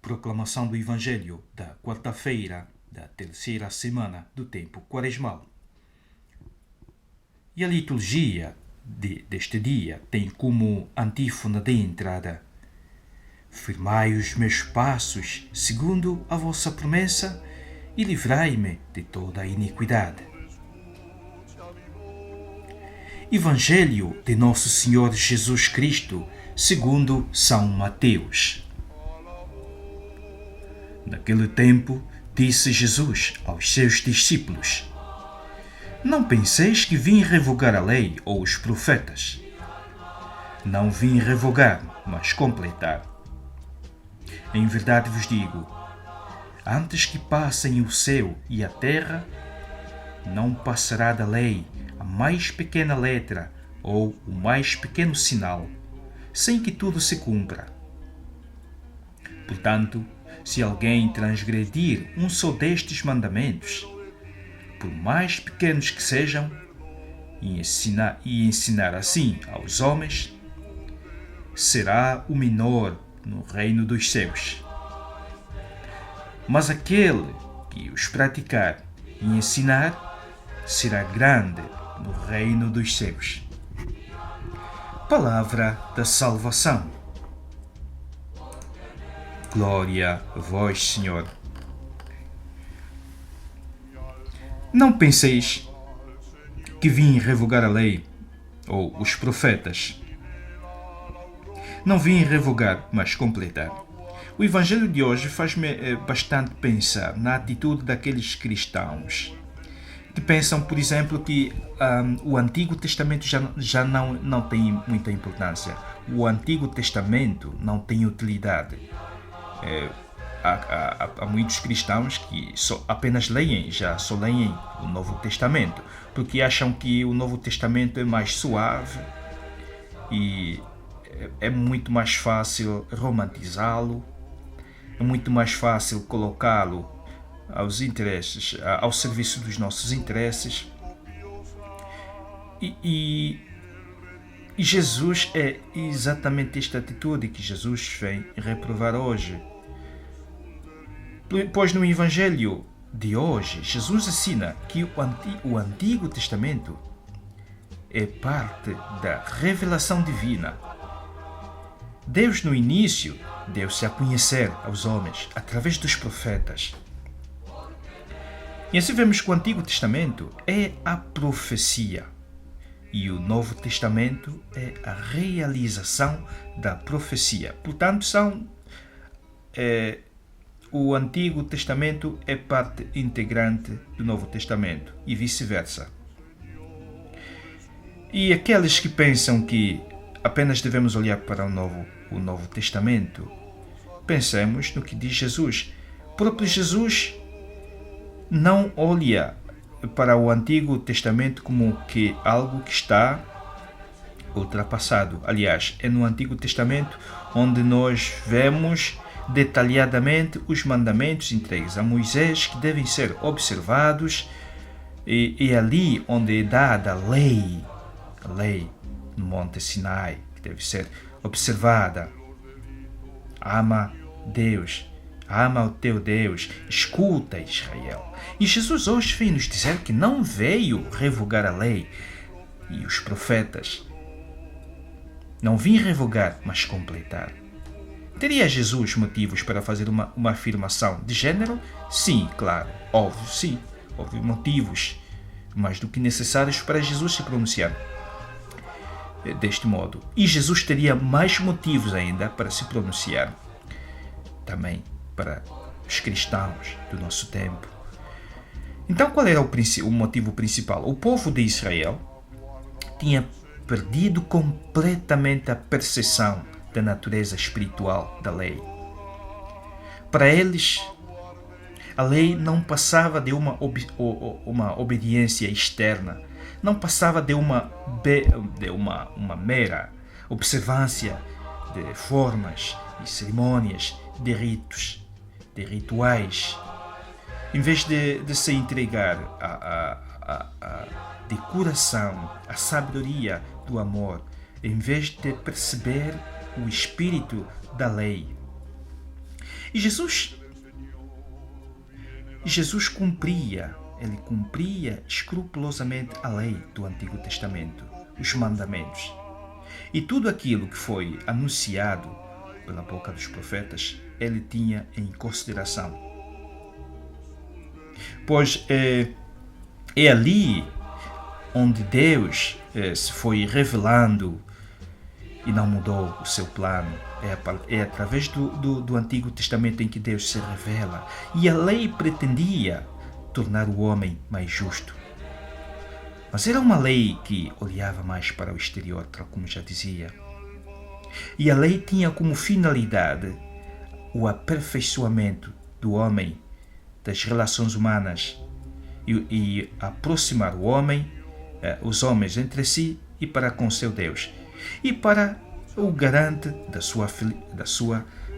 Proclamação do Evangelho da quarta-feira da terceira semana do tempo quaresmal. E a liturgia deste dia tem como antífona de entrada: firmai os meus passos segundo a vossa promessa e livrai-me de toda a iniquidade. Evangelho de Nosso Senhor Jesus Cristo segundo São Mateus. Naquele tempo, disse Jesus aos seus discípulos: não penseis que vim revogar a lei ou os profetas. Não vim revogar, mas completar. Em verdade vos digo, antes que passem o céu e a terra, não passará da lei a mais pequena letra ou o mais pequeno sinal, sem que tudo se cumpra. Portanto, se alguém transgredir um só destes mandamentos, por mais pequenos que sejam, e ensinar assim aos homens, será o menor no reino dos céus. Mas aquele que os praticar e ensinar, será grande no reino dos céus. Palavra da salvação. Glória a vós, Senhor. Não penseis que vim revogar a lei ou os profetas. Não vim revogar, mas completar. O Evangelho de hoje faz-me bastante pensar na atitude daqueles cristãos que pensam, por exemplo, que o Antigo Testamento já não tem muita importância. O Antigo Testamento não tem utilidade. Há muitos cristãos que apenas só leem o Novo Testamento, porque acham que o Novo Testamento é mais suave e é muito mais fácil romantizá-lo, é muito mais fácil colocá-lo ao serviço dos nossos interesses. E Jesus é exatamente esta atitude que Jesus vem reprovar hoje. Pois no Evangelho de hoje, Jesus ensina que o Antigo Testamento é parte da revelação divina. Deus, no início, deu-se a conhecer aos homens através dos profetas. E assim vemos que o Antigo Testamento é a profecia e o Novo Testamento é a realização da profecia. Portanto, o Antigo Testamento é parte integrante do Novo Testamento e vice-versa. E aqueles que pensam que apenas devemos olhar para o Novo Testamento, pensemos no que diz Jesus. O próprio Jesus não olha para o Antigo Testamento como que algo que está ultrapassado. Aliás, é no Antigo Testamento onde nós vemos detalhadamente os mandamentos entregues a Moisés que devem ser observados, e é ali onde é dada a lei no Monte Sinai, que deve ser observada. Ama Deus, ama o teu Deus, escuta Israel. E Jesus hoje vem nos dizer que não veio revogar a lei e os profetas. Não vim revogar, mas completar. Teria Jesus motivos para fazer uma afirmação de gênero? Sim, claro, óbvio, sim. Houve motivos mais do que necessários para Jesus se pronunciar deste modo. E Jesus teria mais motivos ainda para se pronunciar também para os cristãos do nosso tempo. Então, qual era o motivo principal? O povo de Israel tinha perdido completamente a percepção da natureza espiritual da lei. Para eles, a lei não passava de uma obediência externa, não passava de uma mera observância de formas e cerimônias, de ritos, de rituais. Em vez de se entregar de coração à sabedoria do amor, em vez de perceber o espírito da lei. E Jesus cumpria escrupulosamente a lei do Antigo Testamento, os mandamentos. E tudo aquilo que foi anunciado pela boca dos profetas, ele tinha em consideração. Pois é ali onde Deus se foi revelando e não mudou o seu plano. É através do Antigo Testamento em que Deus se revela. E a lei pretendia tornar o homem mais justo. Mas era uma lei que olhava mais para o exterior, tal como já dizia. E a lei tinha como finalidade o aperfeiçoamento do homem, das relações humanas e aproximar o homem, os homens entre si e para com seu Deus. E para o garante da sua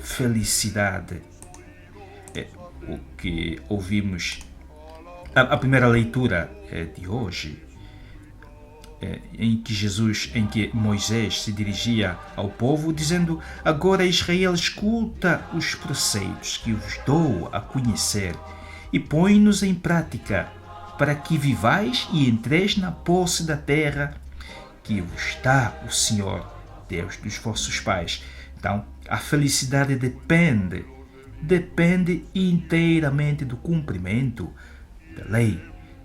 felicidade. O que ouvimos, a primeira leitura de hoje, em que Moisés se dirigia ao povo, dizendo: agora Israel, escuta os preceitos que vos dou a conhecer e põe-nos em prática, para que vivais e entreis na posse da terra que vos dá o Senhor, Deus dos vossos pais. Então, a felicidade depende inteiramente do cumprimento da lei,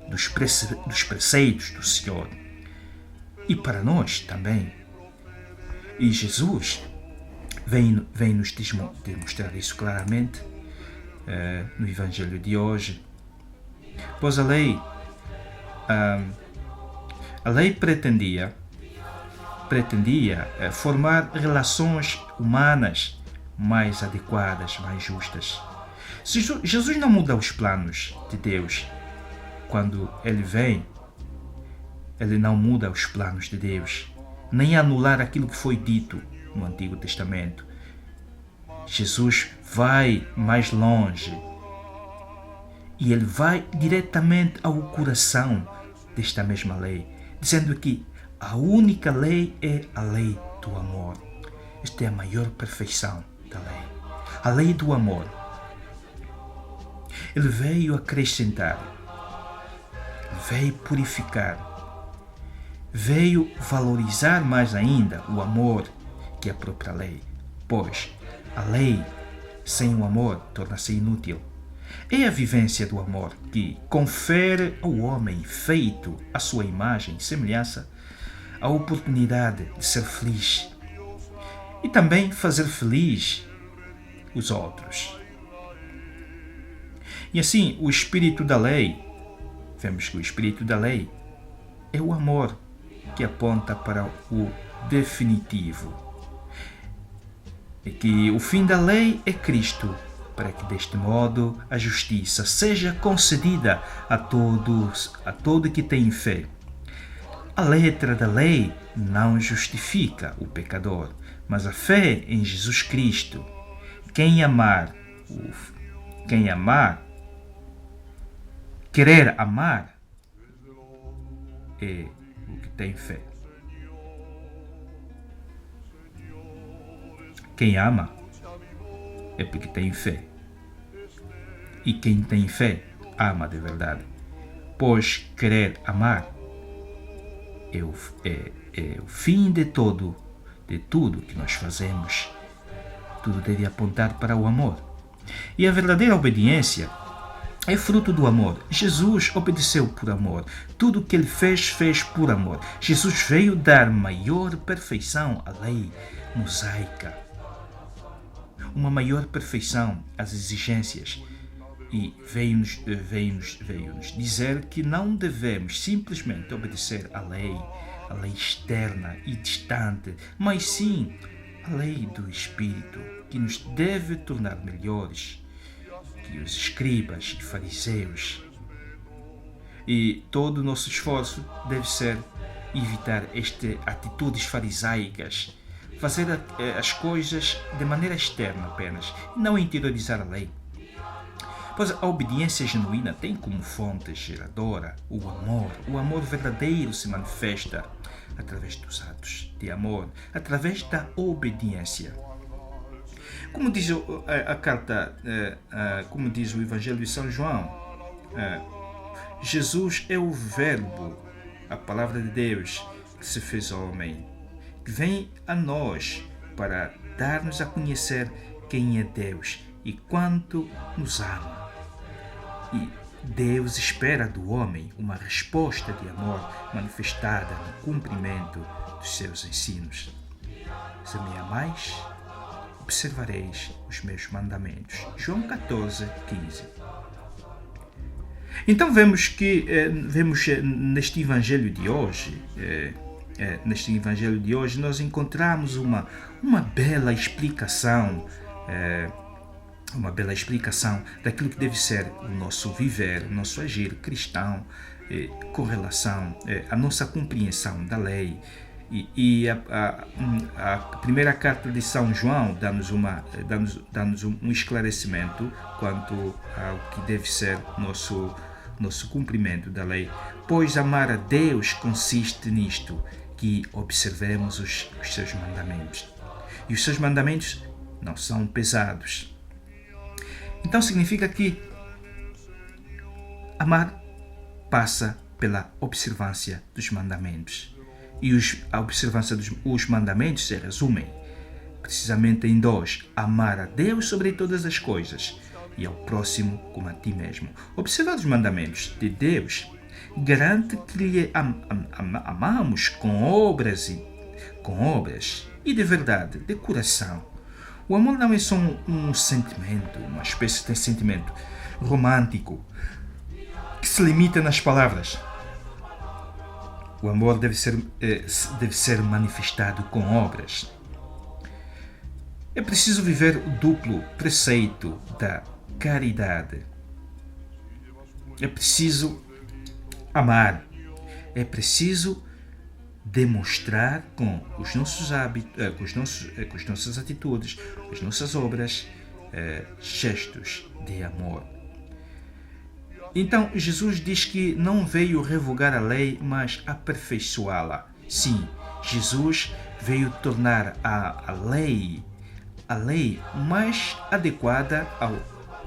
dos preceitos do Senhor. E para nós também. E Jesus vem nos demonstrar isso claramente no Evangelho de hoje. Pois a lei pretendia formar relações humanas mais adequadas, mais justas. Jesus não muda os planos de Deus. Quando ele vem, ele não muda os planos de Deus, nem anular aquilo que foi dito no Antigo Testamento. Jesus vai mais longe e ele vai diretamente ao coração desta mesma lei, dizendo que a única lei é a lei do amor. Esta é a maior perfeição da lei, a lei do amor. Ele veio acrescentar, veio purificar, veio valorizar mais ainda o amor que é a própria lei, pois a lei sem o amor torna-se inútil. É a vivência do amor que confere ao homem feito à sua imagem e semelhança a oportunidade de ser feliz e também fazer feliz os outros. E assim, o espírito da lei, vemos que o espírito da lei é o amor que aponta para o definitivo. E que o fim da lei é Cristo, para que deste modo a justiça seja concedida a todo que tem fé. A letra da lei não justifica o pecador, mas a fé em Jesus Cristo. Querer amar é o que tem fé. Quem ama é porque tem fé. E quem tem fé ama de verdade. Pois querer amar é o fim de tudo que nós fazemos. Tudo deve apontar para o amor. E a verdadeira obediência é fruto do amor. Jesus obedeceu por amor. Tudo o que ele fez por amor. Jesus veio dar maior perfeição à lei mosaica. Uma maior perfeição às exigências. E veio-nos dizer que não devemos simplesmente obedecer à lei externa e distante, mas sim a lei do Espírito, que nos deve tornar melhores que os escribas e fariseus. E todo o nosso esforço deve ser evitar estas atitudes farisaicas, fazer as coisas de maneira externa apenas, e não interiorizar a lei. Pois a obediência genuína tem como fonte geradora o amor. O amor verdadeiro se manifesta através dos atos de amor, através da obediência. Como diz a carta, como diz o Evangelho de São João, Jesus é o Verbo, a palavra de Deus, que se fez homem, que vem a nós para dar-nos a conhecer quem é Deus e quanto nos ama. E Deus espera do homem uma resposta de amor manifestada no cumprimento dos seus ensinos. Se me amais, observareis os meus mandamentos. João 14, 15. Então vemos neste Evangelho de hoje, nós encontramos uma bela explicação, daquilo que deve ser o nosso viver, o nosso agir cristão, com relação à nossa compreensão da lei. E a primeira carta de São João dá-nos um esclarecimento quanto ao que deve ser nosso cumprimento da lei. Pois amar a Deus consiste nisto, que observemos os seus mandamentos. E os seus mandamentos não são pesados. Então significa que amar passa pela observância dos mandamentos. E a observância dos mandamentos se resumem precisamente em dois: amar a Deus sobre todas as coisas e ao próximo como a ti mesmo. Observar os mandamentos de Deus garante que lhe amamos com obras e de verdade, de coração. O amor não é só um sentimento, uma espécie de sentimento romântico que se limita nas palavras. O amor deve ser manifestado com obras. É preciso viver o duplo preceito da caridade. É preciso amar. É preciso demonstrar com os nossos hábitos, com as nossas atitudes, as nossas obras, gestos de amor. Então, Jesus diz que não veio revogar a lei, mas aperfeiçoá-la. Sim, Jesus veio tornar a lei mais adequada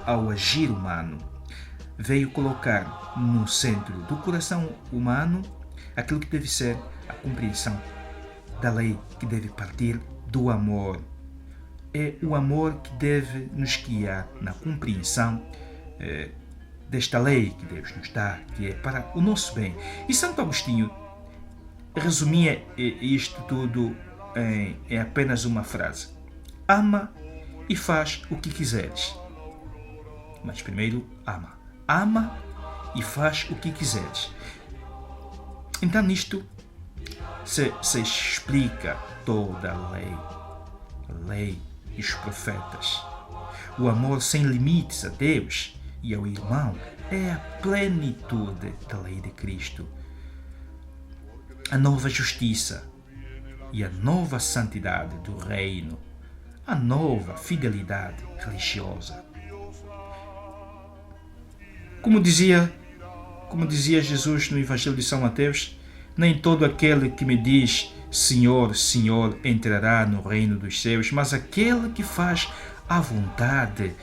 ao agir humano. Veio colocar no centro do coração humano aquilo que deve ser a compreensão da lei, que deve partir do amor. É o amor que deve nos guiar na compreensão desta lei que Deus nos dá, que é para o nosso bem. E Santo Agostinho resumia isto tudo em apenas uma frase: ama e faz o que quiseres. Mas primeiro ama. Ama e faz o que quiseres. Então nisto se explica toda a lei e os profetas. O amor sem limites a Deus e ao irmão é a plenitude da lei de Cristo. A nova justiça e a nova santidade do reino, a nova fidelidade religiosa. Como dizia Jesus no Evangelho de São Mateus, nem todo aquele que me diz Senhor, Senhor entrará no reino dos céus, mas aquele que faz a vontade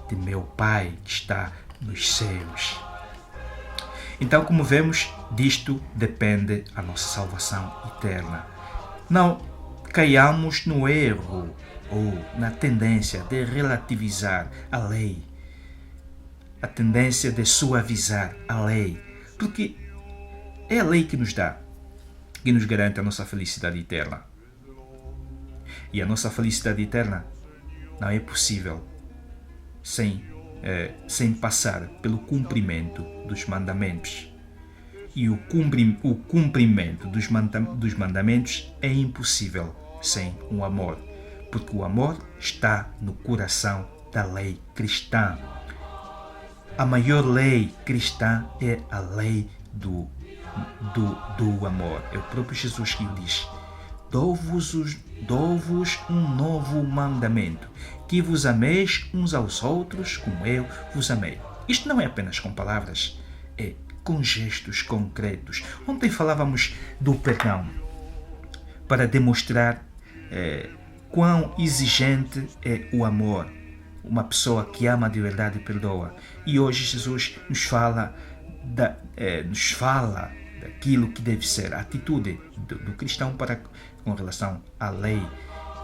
de meu Pai que está nos céus. Então, como vemos, disto depende a nossa salvação eterna. Não caiamos no erro ou na tendência de relativizar a lei, a tendência de suavizar a lei, porque é a lei que nos garante a nossa felicidade eterna. E a nossa felicidade eterna não é possível sem passar pelo cumprimento dos mandamentos. E o cumprimento dos mandamentos é impossível sem o amor, porque o amor está no coração da lei cristã. A maior lei cristã é a lei do amor. É o próprio Jesus que diz: dou-vos um novo mandamento, que vos ameis uns aos outros como eu vos amei. Isto não é apenas com palavras, é com gestos concretos. Ontem falávamos do perdão para demonstrar quão exigente é o amor. Uma pessoa que ama de verdade e perdoa. E hoje Jesus nos fala daquilo que deve ser a atitude do cristão com relação à lei.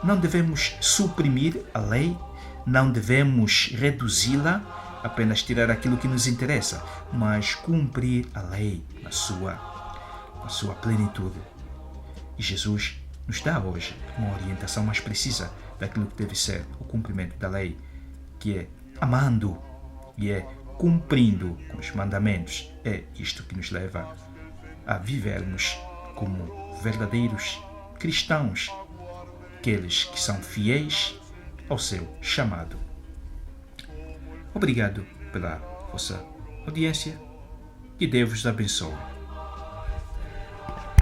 Não devemos suprimir a lei, não devemos reduzi-la, apenas tirar aquilo que nos interessa, mas cumprir a lei na sua plenitude. E Jesus nos dá hoje uma orientação mais precisa daquilo que deve ser o cumprimento da lei, que é amando e é cumprindo os mandamentos. É isto que nos leva a vivermos como verdadeiros cristãos, aqueles que são fiéis ao seu chamado. Obrigado pela vossa audiência e Deus vos abençoe.